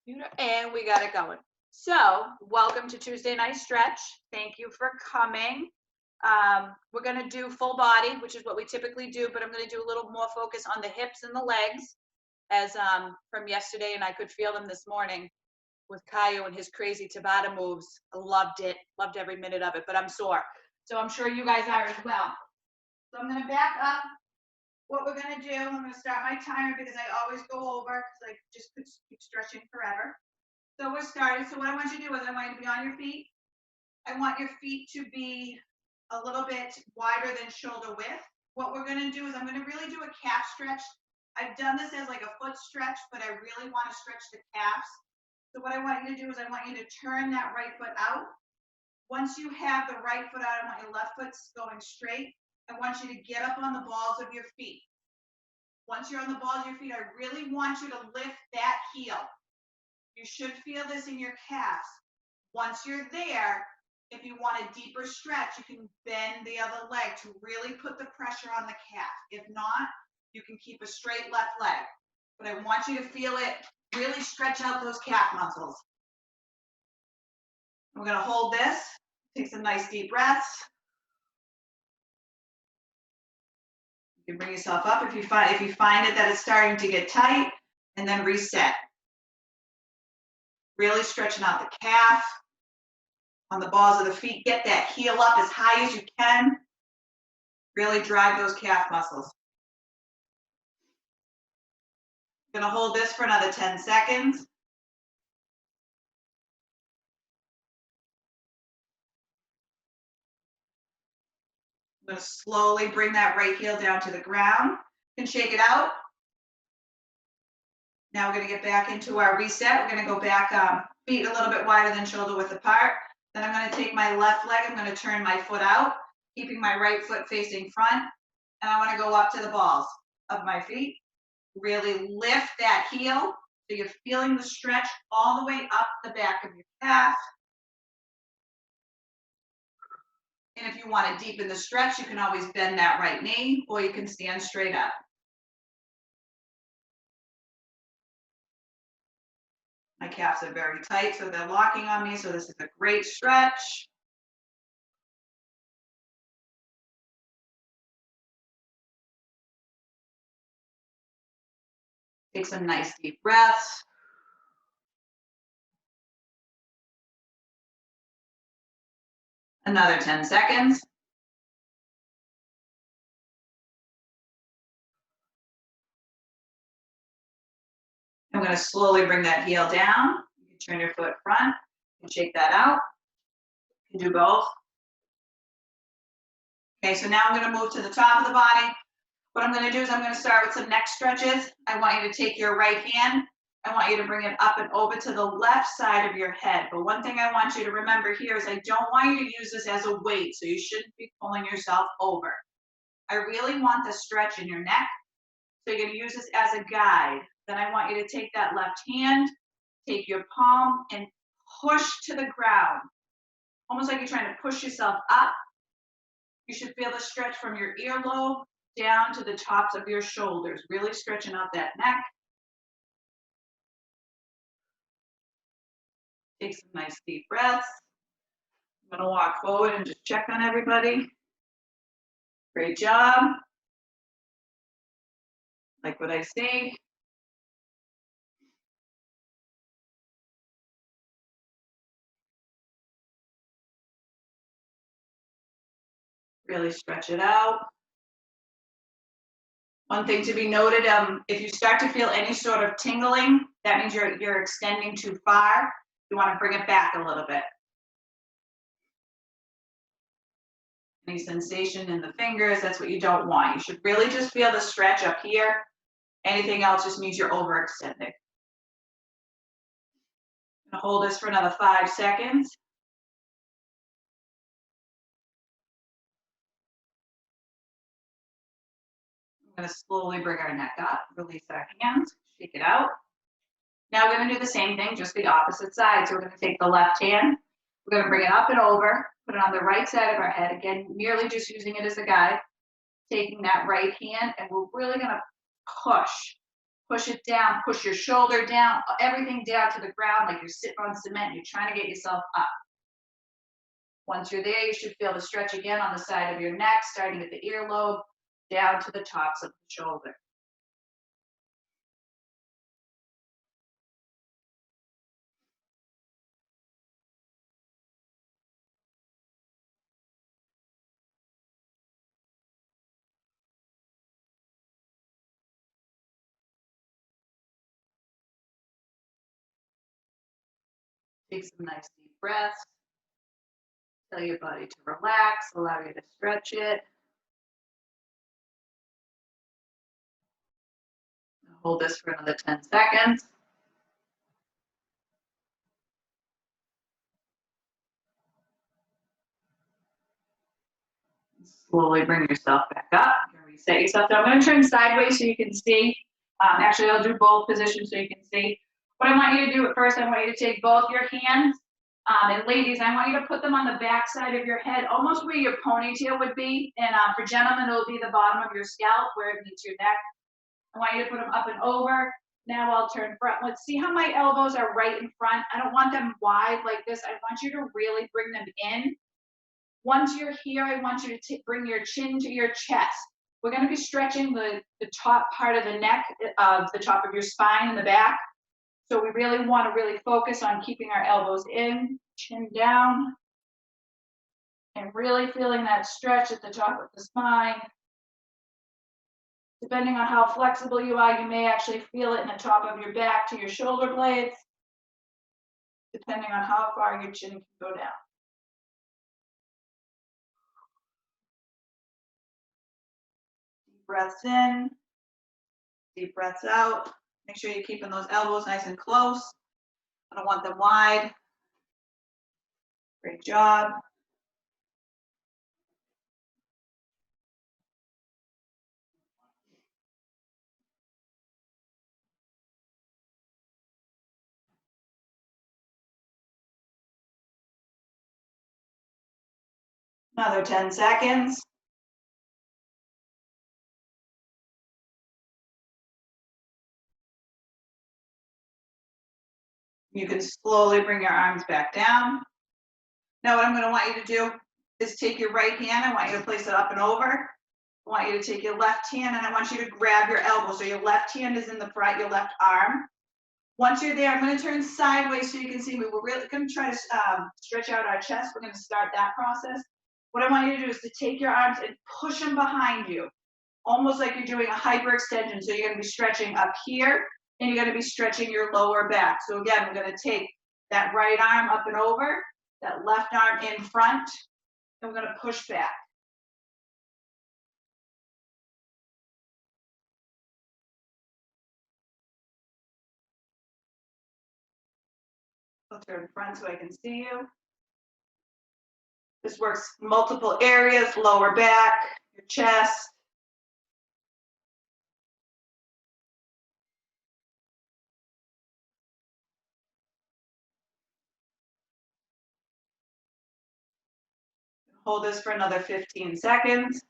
And we got it going. So, welcome to Tuesday Night Stretch. Thank you for coming. We're going to do full body, which is what we typically do, but I'm going to do a little more focus on the hips and the legs, as from yesterday, and I could feel them this morning with Caio and his crazy Tabata moves. I loved it, loved every minute of it, but I'm sore. So I'm sure you guys are as well. So I'm going to back up. What we're going to do, I'm going to start my timer because I always go over because I just could keep stretching forever. So we're started. So what I want you to do is I want you to be on your feet. I want your feet to be a little bit wider than shoulder width. What we're going to do is I'm going to really do a calf stretch. I've done this as like a foot stretch, but I really want to stretch the calves. So what I want you to do is I want you to turn that right foot out. Once you have the right foot out, I want your left foot going straight. I want you to get up on the balls of your feet. Once you're on the balls of your feet, I really want you to lift that heel. You should feel this in your calves. Once you're there, if you want a deeper stretch, you can bend the other leg to really put the pressure on the calf. If not, you can keep a straight left leg. But I want you to feel it, really stretch out those calf muscles. We're going to hold this, take some nice deep breaths. You can bring yourself up if you find it that it's starting to get tight, and then reset. Really stretching out the calf on the balls of the feet. Get that heel up as high as you can. Really drive those calf muscles. I'm going to hold this for another 10 seconds. I'm going to slowly bring that right heel down to the ground and shake it out. Now we're going to get back into our reset. We're going to go back feet a little bit wider than shoulder width apart. Then I'm going to take my left leg. I'm going to turn my foot out, keeping my right foot facing front. And I want to go up to the balls of my feet. Really lift that heel so you're feeling the stretch all the way up the back of your calf. And if you want to deepen the stretch, you can always bend that right knee, or you can stand straight up. My calves are very tight, so they're locking on me, so this is a great stretch. Take some nice deep breaths. Another 10 seconds. I'm going to slowly bring that heel down. You can turn your foot front and shake that out. You can do both. Okay, so now I'm going to move to the top of the body. What I'm going to do is I'm going to start with some neck stretches. I want you to take your right hand. I want you to bring it up and over to the left side of your head. But one thing I want you to remember here is I don't want you to use this as a weight, so you shouldn't be pulling yourself over. I really want the stretch in your neck, so you're going to use this as a guide. Then I want you to take that left hand, take your palm, and push to the ground. Almost like you're trying to push yourself up. You should feel the stretch from your earlobe down to the tops of your shoulders, really stretching out that neck. Take some nice deep breaths. I'm going to walk forward and just check on everybody. Great job. Like what I see. Really stretch it out. One thing to be noted, if you start to feel any sort of tingling, that means you're extending too far. You want to bring it back a little bit. Any sensation in the fingers, that's what you don't want. You should really just feel the stretch up here. Anything else just means you're overextending. I'm going to hold this for another 5 seconds. I'm going to slowly bring our neck up, release our hands, shake it out. Now we're going to do the same thing, just the opposite side. So we're going to take the left hand, we're going to bring it up and over, put it on the right side of our head. Again, merely just using it as a guide. Taking that right hand, and we're really going to push Push it down, push your shoulder down, everything down to the ground like you're sitting on cement. You're trying to get yourself up. Once you're there, you should feel the stretch again on the side of your neck, starting at the earlobe, down to the tops of the shoulder. Take some nice deep breaths. Tell your body to relax, allow you to stretch it. Hold this for another 10 seconds. Slowly bring yourself back up. You can reset yourself. Now I'm going to turn sideways so you can see. Actually, I'll do both positions so you can see. What I want you to do at first, I want you to take both your hands. And ladies, I want you to put them on the back side of your head, almost where your ponytail would be. And for gentlemen, it'll be the bottom of your scalp where it meets your neck. I want you to put them up and over. Now I'll turn front. Let's see how my elbows are right in front. I don't want them wide like this. I want you to really bring them in. Once you're here, I want you to bring your chin to your chest. We're going to be stretching the top part of the neck, the top of your spine in the back. So we really want to really focus on keeping our elbows in, chin down, and really feeling that stretch at the top of the spine. Depending on how flexible you are, you may actually feel it in the top of your back to your shoulder blades, depending on how far your chin can go down. Deep breaths in, deep breaths out. Make sure you're keeping those elbows nice and close. I don't want them wide. Great job. Another 10 seconds. You can slowly bring your arms back down. Now what I'm going to want you to do is take your right hand. I want you to place it up and over. I want you to take your left hand and I want you to grab your elbow. So your left hand is in the front, your left arm. Once you're there, I'm going to turn sideways so you can see me. We're really going to try to stretch out our chest. We're going to start that process. What I want you to do is to take your arms and push them behind you, almost like you're doing a hyperextension. So you're going to be stretching up here and you're going to be stretching your lower back. So again, we're going to take that right arm up and over, that left arm in front, and we're going to push back. I'll turn front so I can see you. This works multiple areas, lower back, your chest. Hold this for another 15 seconds.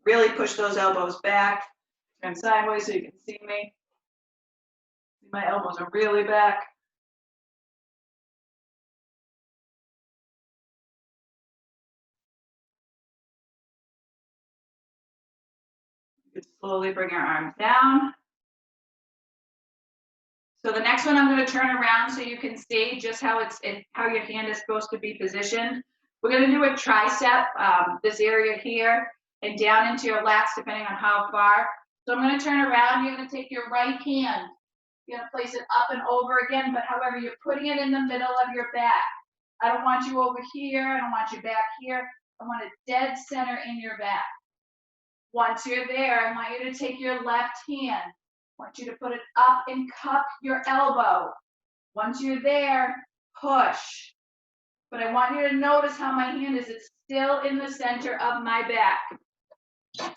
Really push those elbows back. Turn sideways so you can see me. My elbows are really back. You can slowly bring your arms down. So the next one, I'm going to turn around so you can see just how your hand is supposed to be positioned. We're going to do a tricep, this area here, and down into your lats, depending on how far. So I'm going to turn around. You're going to take your right hand. You're going to place it up and over again, but however, you're putting it in the middle of your back. I don't want you over here. I don't want you back here. I want it dead center in your back. Once you're there, I want you to take your left hand. I want you to put it up and cup your elbow. Once you're there, push. But I want you to notice how my hand is. It's still in the center of my back.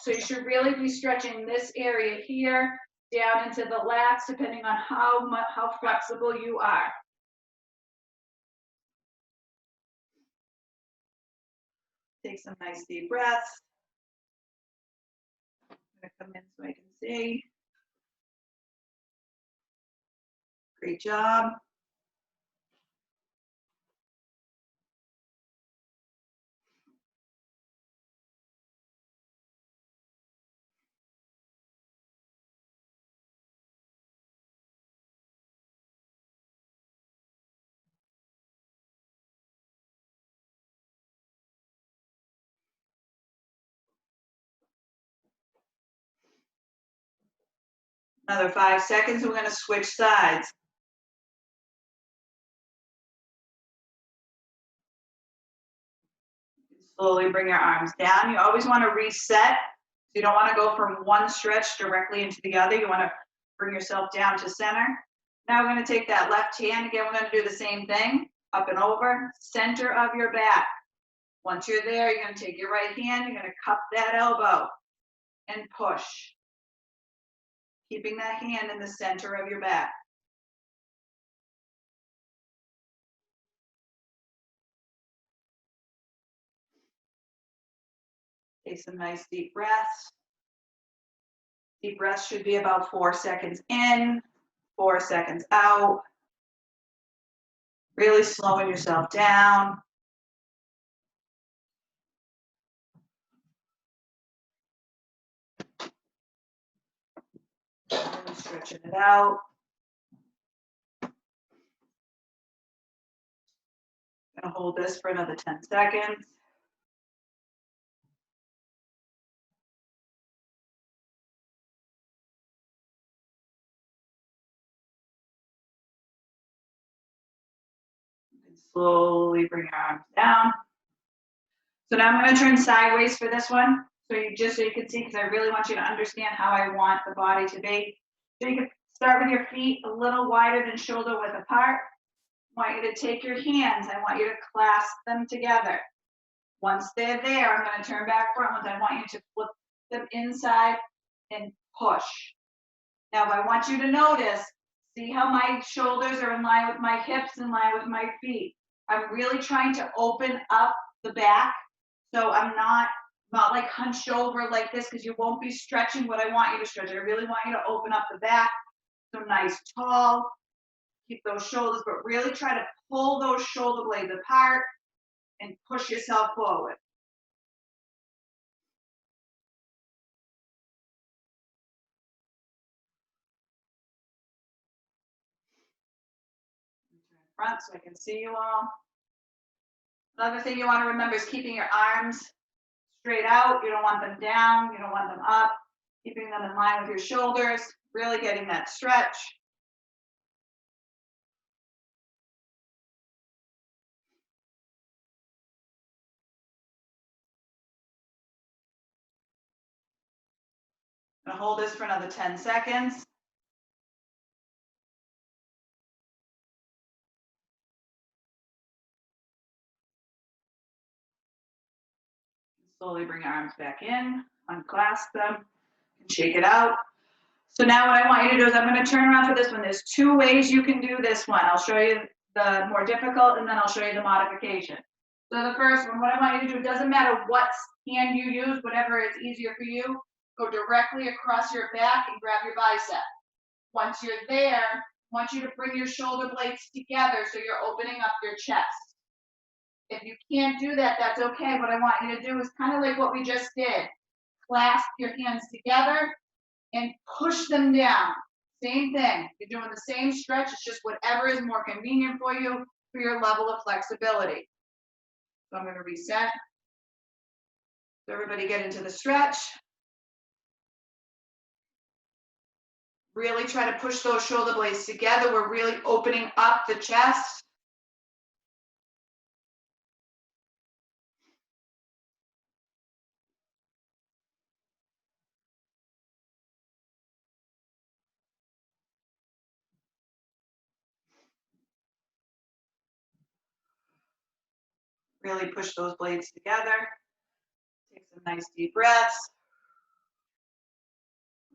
So you should really be stretching this area here down into the lats, depending on how flexible you are. Take some nice deep breaths. gonna come in so I can see. Great job. Another 5 seconds, and we're gonna switch sides. Slowly bring your arms down. You always wanna reset. You don't wanna go from one stretch directly into the other. You wanna bring yourself down to center. Now we're gonna take that left hand, again, we're gonna do the same thing, up and over, center of your back. Once you're there, you're gonna take your right hand, you're gonna cup that elbow and push. Keeping that hand in the center of your back. Take some nice deep breaths. Deep breaths should be about 4 seconds in, 4 seconds out. Really slowing yourself down. Really stretching it out. Gonna hold this for another 10 seconds. And slowly bring your arms down. So now I'm gonna turn sideways for this one. So you can see, because I really want you to understand how I want the body to be. So you can start with your feet a little wider than shoulder width apart. I want you to take your hands, I want you to clasp them together. Once they're there, I'm gonna turn back frontwards. I want you to flip them inside and push. Now, I want you to notice, see how my shoulders are in line with my hips, in line with my feet. I'm really trying to open up the back. So I'm not like hunched over like this, because you won't be stretching what I want you to stretch. I really want you to open up the back. So nice, tall. Keep those shoulders, but really try to pull those shoulder blades apart and push yourself forward. Turn front so I can see you all. Another thing you want to remember is keeping your arms straight out. You don't want them down. You don't want them up. Keeping them in line with your shoulders. Really getting that stretch. I'm going to hold this for another 10 seconds. Slowly bring your arms back in, unclasp them, and shake it out. So now what I want you to do is I'm going to turn around for this one. There's 2 ways you can do this one. I'll show you the more difficult, and then I'll show you the modification. So the first one, what I want you to do, it doesn't matter what hand you use, whatever is easier for you, go directly across your back and grab your bicep. Once you're there, I want you to bring your shoulder blades together so you're opening up your chest. If you can't do that, that's okay. What I want you to do is kind of like what we just did. Clasp your hands together and push them down. Same thing. You're doing the same stretch. It's just whatever is more convenient for you for your level of flexibility. So I'm going to reset. So everybody get into the stretch. Really try to push those shoulder blades together. We're really opening up the chest. Really push those blades together. Take some nice deep breaths.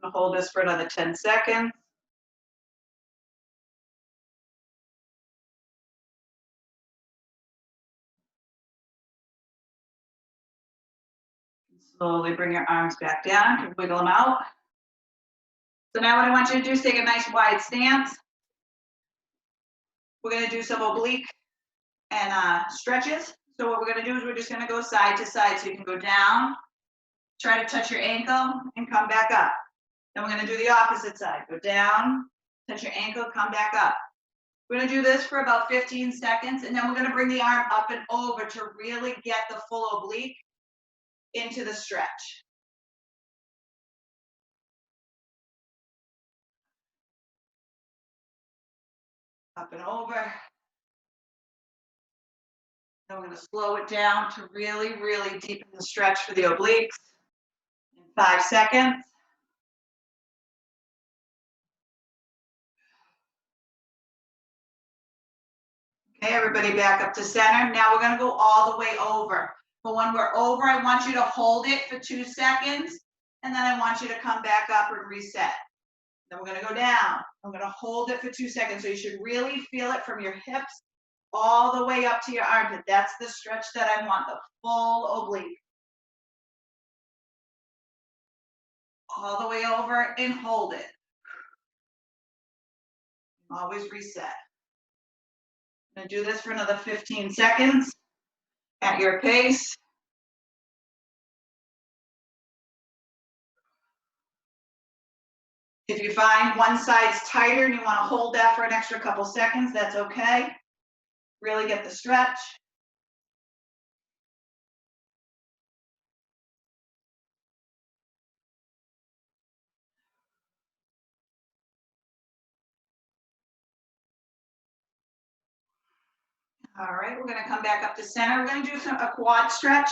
I'm going to hold this for another 10 seconds. Slowly bring your arms back down, wiggle them out. So now what I want you to do is take a nice wide stance. We're gonna do some oblique and stretches. So what we're gonna do is we're just gonna go side to side. So you can go down, try to touch your ankle and come back up. Then we're gonna do the opposite side. Go down, touch your ankle, come back up. We're gonna do this for about 15 seconds, and then we're gonna bring the arm up and over to really get the full oblique into the stretch. Up and over. Then we're gonna slow it down to really, really deepen the stretch for the obliques in 5 seconds. Okay, everybody back up to center. Now we're gonna go all the way over. But when we're over, I want you to hold it for 2 seconds, and then I want you to come back up and reset. Then we're gonna go down. I'm gonna hold it for 2 seconds. So you should really feel it from your hips all the way up to your armpit. That's the stretch that I want, the full oblique. All the way over and hold it. Always reset. I'm gonna do this for another 15 seconds at your pace. If you find one side's tighter and you want to hold that for an extra couple seconds, that's okay. Really get the stretch. All right, we're gonna come back up to center. We're gonna do a quad stretch.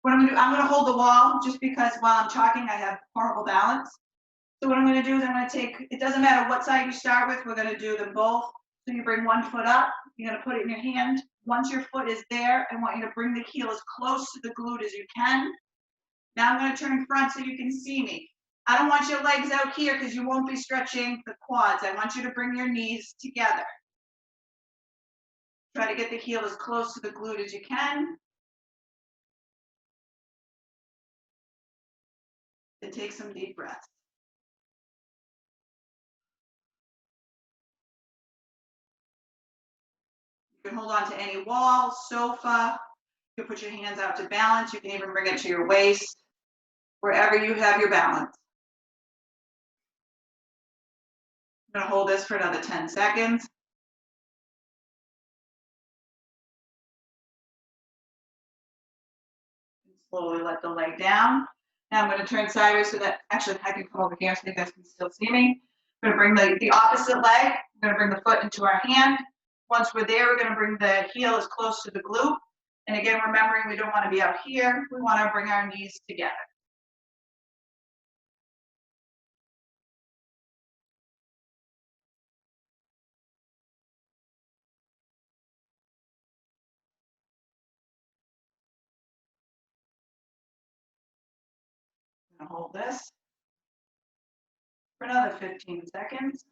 What I'm gonna do, I'm gonna hold the wall just because while I'm talking, I have horrible balance. So what I'm gonna do is I'm gonna take, it doesn't matter what side you start with, we're gonna do them both. So you bring one foot up, you're gonna put it in your hand. Once your foot is there, I want you to bring the heel as close to the glute as you can. Now I'm gonna turn front so you can see me. I don't want your legs out here because you won't be stretching the quads. I want you to bring your knees together. Try to get the heel as close to the glute as you can. And take some deep breaths. You can hold on to any wall, sofa. You can put your hands out to balance. You can even bring it to your waist, wherever you have your balance. I'm gonna hold this for another 10 seconds. Slowly let the leg down. Now I'm gonna turn sideways so that, actually I can come over here so you guys can still see me. I'm gonna bring the opposite leg. I'm gonna bring the foot into our hand. Once we're there, we're gonna bring the heel as close to the glute. And again, remembering we don't wanna be out here. We wanna bring our knees together. I'm gonna hold this for another 15 seconds.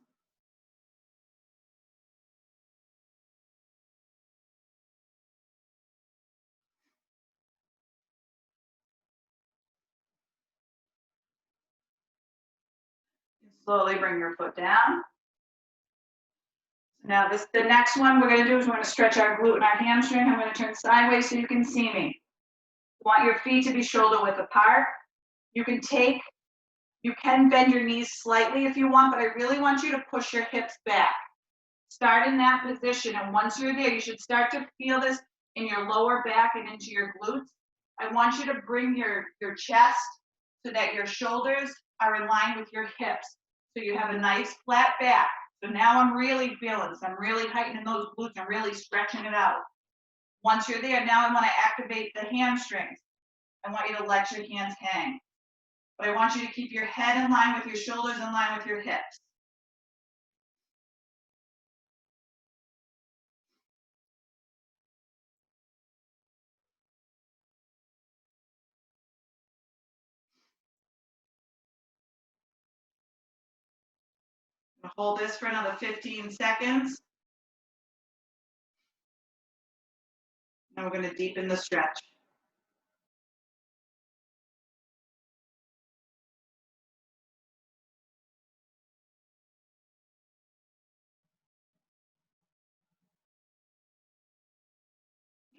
Slowly bring your foot down. Now the next one we're gonna do is we're gonna stretch our glute and our hamstring. I'm gonna turn sideways so you can see me. You want your feet to be shoulder width apart. You can bend your knees slightly if you want, but I really want you to push your hips back. Start in that position, and once you're there, you should start to feel this in your lower back and into your glutes. I want you to bring your chest so that your shoulders are in line with your hips. So you have a nice flat back. So now I'm really feeling this. I'm really heightening those glutes. I'm really stretching it out. Once you're there, now I want to activate the hamstrings. I want you to let your hands hang. But I want you to keep your head in line with your shoulders in line with your hips. Hold this for another 15 seconds. Now we're going to deepen the stretch.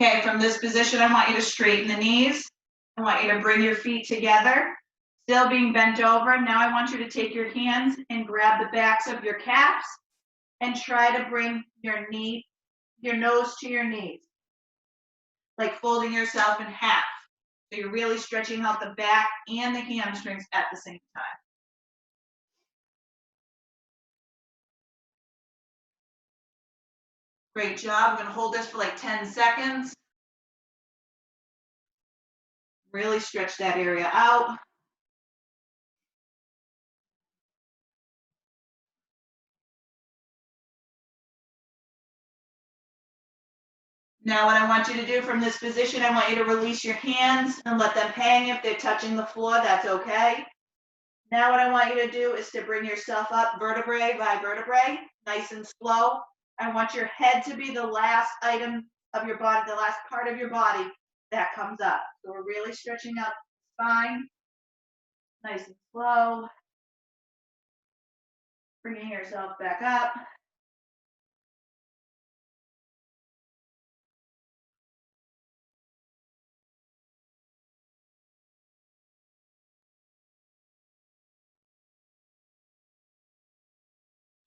Okay, from this position, I want you to straighten the knees. I want you to bring your feet together, still being bent over. Now I want you to take your hands and grab the backs of your calves and try to bring your nose to your knees, like folding yourself in half. So you're really stretching out the back and the hamstrings at the same time. Great job. I'm going to hold this for like 10 seconds. Really stretch that area out. Now what I want you to do from this position, I want you to release your hands and let them hang. If they're touching the floor, that's okay. Now what I want you to do is to bring yourself up vertebrae by vertebrae, nice and slow. I want your head to be the last item of your body, the last part of your body that comes up. So we're really stretching out the spine, nice and slow. Bringing yourself back up.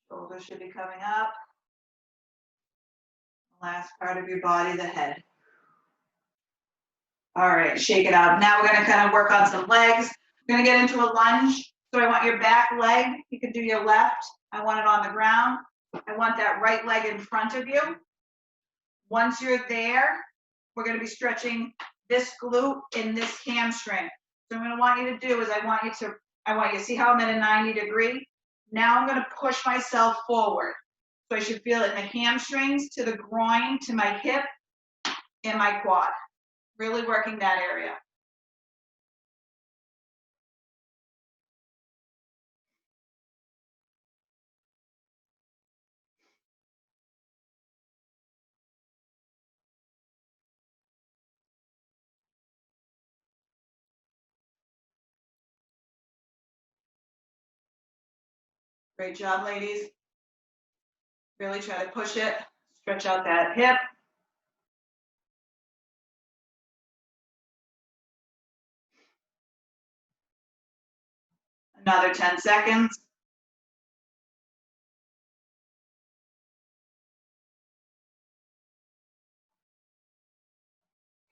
Shoulders should be coming up. Last part of your body, the head. All right, shake it out. Now we're gonna kind of work on some legs. We're gonna get into a lunge. So I want your back leg. You can do your left. I want it on the ground. I want that right leg in front of you. Once you're there, we're gonna be stretching this glute and this hamstring. So what I want you to do is I want you to see how I'm at a 90-degree. Now I'm gonna push myself forward. So I should feel it in the hamstrings, to the groin, to my hip, and my quad. Really working that area. Great job, ladies. Really try to push it. Stretch out that hip. Another 10 seconds.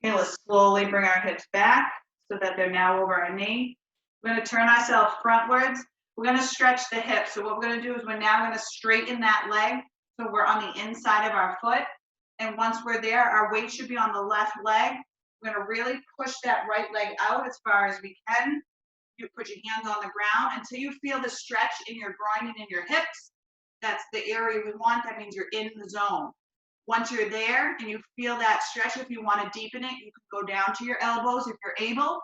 Okay, let's slowly bring our hips back so that they're now over our knee. We're gonna turn ourselves frontwards. We're gonna stretch the hips. So what we're gonna do is we're now gonna straighten that leg so we're on the inside of our foot. And once we're there, our weight should be on the left leg. We're gonna really push that right leg out as far as we can. You put your hands on the ground until you feel the stretch in your groin and in your hips. That's the area we want. That means you're in the zone. Once you're there and you feel that stretch, if you want to deepen it, you can go down to your elbows if you're able,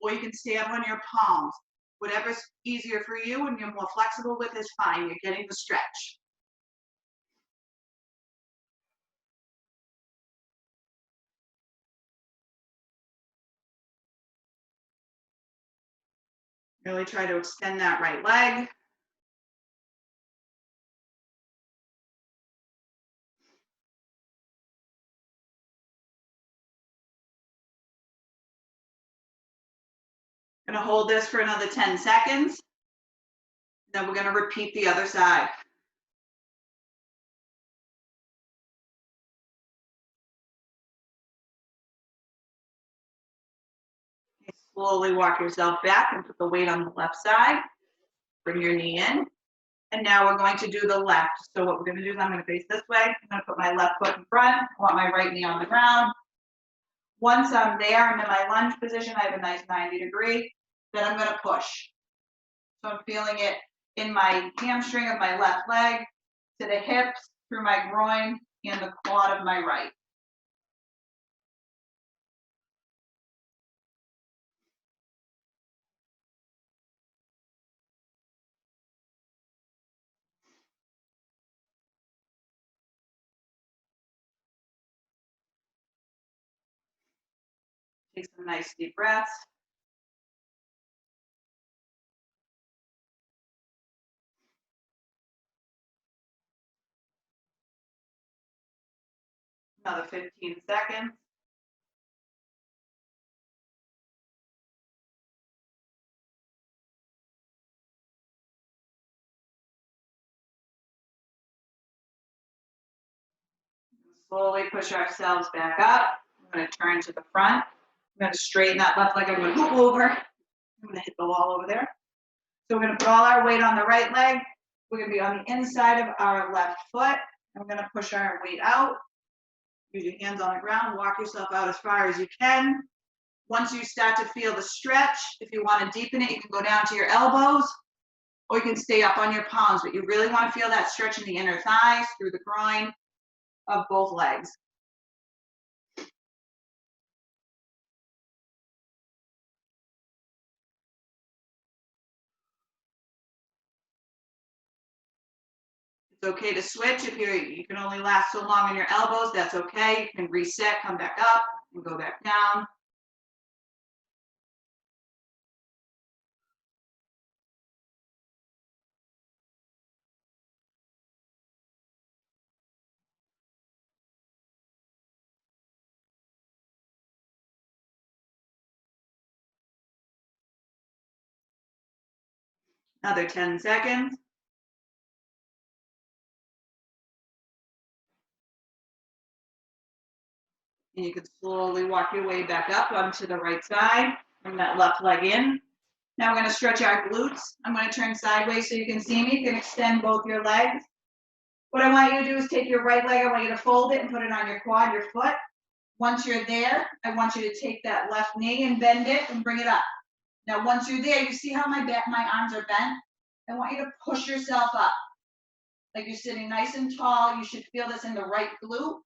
or you can stay up on your palms. Whatever's easier for you and you're more flexible with is fine. You're getting the stretch. Really try to extend that right leg. Gonna hold this for another 10 seconds. Then we're gonna repeat the other side. Slowly walk yourself back and put the weight on the left side. Bring your knee in. And now we're going to do the left. So what we're going to do is I'm going to face this way. I'm going to put my left foot in front. I want my right knee on the ground. Once I'm there, I'm in my lunge position. I have a nice 90-degree. Then I'm going to push. So I'm feeling it in my hamstring of my left leg, to the hips, through my groin, and the quad of my right. Take some nice deep breaths. Another 15 seconds. slowly push ourselves back up. I'm going to turn to the front. I'm going to straighten that left leg. I'm going to hook over. I'm going to hit the wall over there. So we're going to put all our weight on the right leg. We're going to be on the inside of our left foot. And we're going to push our weight out. Use your hands on the ground. Walk yourself out as far as you can. Once you start to feel the stretch, if you want to deepen it, you can go down to your elbows, or you can stay up on your palms. But you really want to feel that stretch in the inner thighs, through the groin of both legs. It's okay to switch. If you can only last so long on your elbows, that's okay. You can reset, come back up, and go back down. Another 10 seconds. And you can slowly walk your way back up onto the right side. Bring that left leg in. Now we're going to stretch our glutes. I'm going to turn sideways so you can see me. You can extend both your legs. What I want you to do is take your right leg. I want you to fold it and put it on your quad, your foot. Once you're there, I want you to take that left knee and bend it and bring it up. Now, once you're there, you see how my arms are bent? I want you to push yourself up. Like you're sitting nice and tall. You should feel this in the right glute.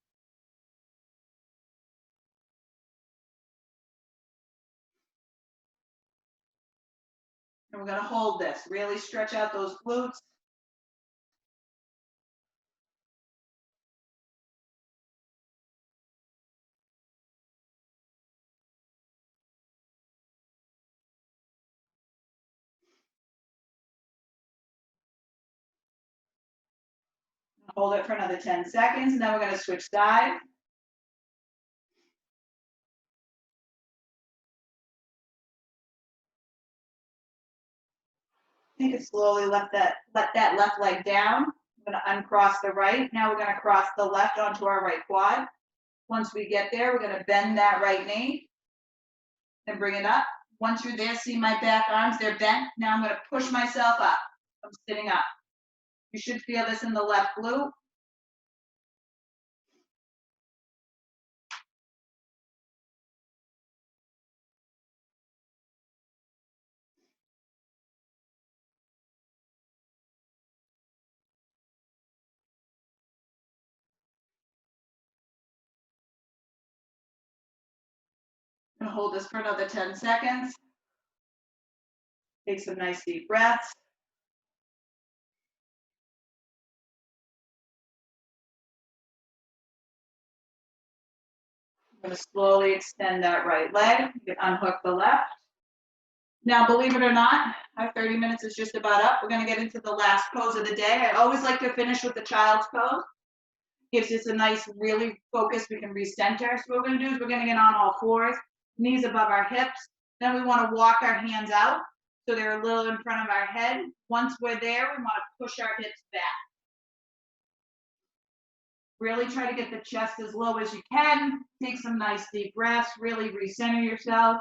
And we're going to hold this. Really stretch out those glutes. Hold it for another 10 seconds. And then we're going to switch sides. You can slowly let that left leg down. I'm going to uncross the right. Now we're going to cross the left onto our right quad. Once we get there, we're going to bend that right knee and bring it up. Once you're there, see my back arms, they're bent. Now I'm going to push myself up. I'm sitting up. You should feel this in the left glute. And hold this for another 10 seconds. Take some nice deep breaths. I'm going to slowly extend that right leg. You can unhook the left. Now, believe it or not, our 30 minutes is just about up. We're going to get into the last pose of the day. I always like to finish with the child's pose. Gives us a nice, really focus. We can recenter. So what we're going to do is we're going to get on all fours, knees above our hips. Then we want to walk our hands out so they're a little in front of our head. Once we're there, we want to push our hips back. Really try to get the chest as low as you can. Take some nice deep breaths. Really recenter yourself.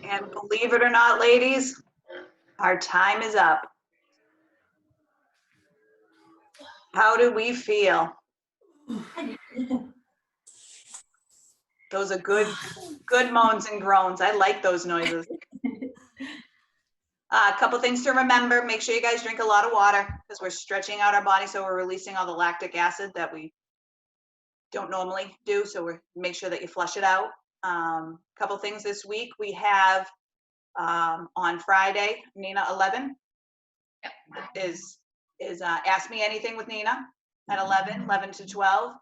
And believe it or not, ladies, our time is up. How do we feel? Those are good moans and groans. I like those noises. A couple things to remember. Make sure you guys drink a lot of water because we're stretching out our body, so we're releasing all the lactic acid that we don't normally do. So make sure that you flush it out. Couple things this week. We have on Friday, Nina 11 is Ask Me Anything with Nina at 11 to 12.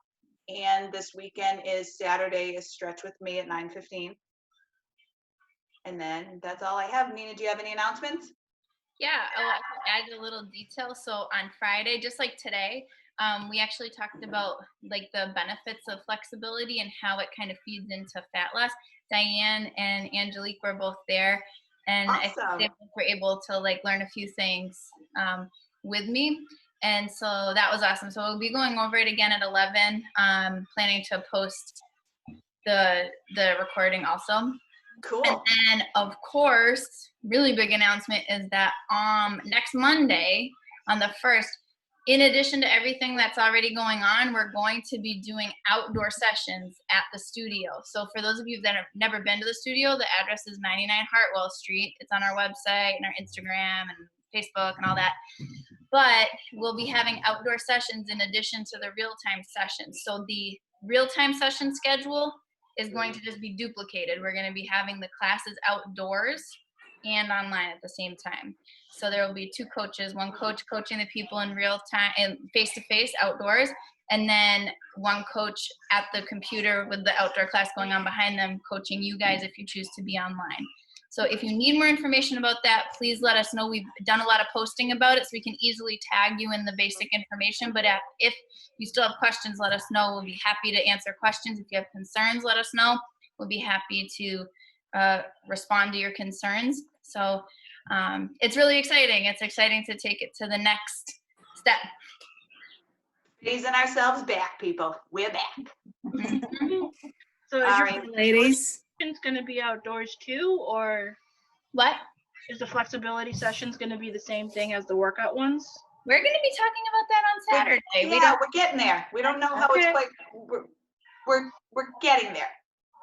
And this weekend is Saturday is Stretch with me at 9:15. And then that's all I have. Nina, do you have any announcements? Yeah, I can add a little detail. So on Friday, just like today, we actually talked about like the benefits of flexibility and how it kind of feeds into fat loss. Diane and Angelique were both there, and I Awesome. think they were able to like learn a few things with me. And so that was awesome. So we'll be going over it again at 11. Planning to post the recording also. Cool. And then, of course, really big announcement is that next Monday, on the 1st, in addition to everything that's already going on, we're going to be doing outdoor sessions at the studio. So for those of you that have never been to the studio, the address is 99 Hartwell Street. It's on our website and our Instagram and Facebook and all that. But we'll be having outdoor sessions in addition to the real-time sessions. So the real-time session schedule is going to just be duplicated. We're going to be having the classes outdoors and online at the same time. So there will be two coaches, one coach coaching the people in real time and face-to-face outdoors, and then one coach at the computer with the outdoor class going on behind them, coaching you guys if you choose to be online. So if you need more information about that, please let us know. We've done a lot of posting about it, so we can easily tag you in the basic information. But if you still have questions, let us know. We'll be happy to answer questions. If you have concerns, let us know. We'll be happy to respond to your concerns. So it's really exciting. It's exciting to take it to the next step. Raising ourselves back, people. We're back. So All is right, your ladies. sessions going to be outdoors too, or What? is the flexibility sessions going to be the same thing as the workout ones? We're going to be talking about that on Saturday. Yeah, we're getting there. We don't know how it's Okay. quite. We're getting there.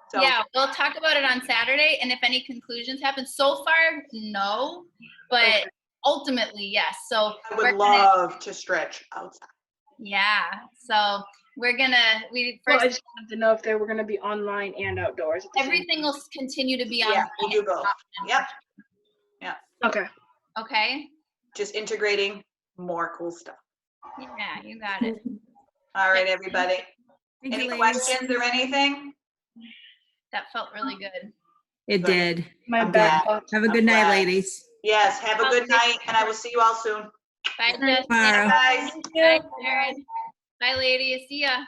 So Yeah, we'll talk about it on Saturday, and if any conclusions happen. So far, no, but Okay. ultimately, yes. So I we're would gonna, love to stretch outside. yeah. So we're gonna Well, I first just wanted to know if they were going to be online and outdoors. At the same everything will continue to be on. Yeah, we'll do both. Yep. time. Okay. Okay. Just integrating more cool stuff. Yeah, you got it. All right, everybody. Thank Any you, ladies. questions or anything? That felt really good. It Good. did. My I'm back. glad. Have a I'm good night, glad. ladies. Yes, have a good night, and I will see you all soon. Bye, Bye. Jess. Tomorrow. Guys. Bye, Jared. Bye, ladies. See ya.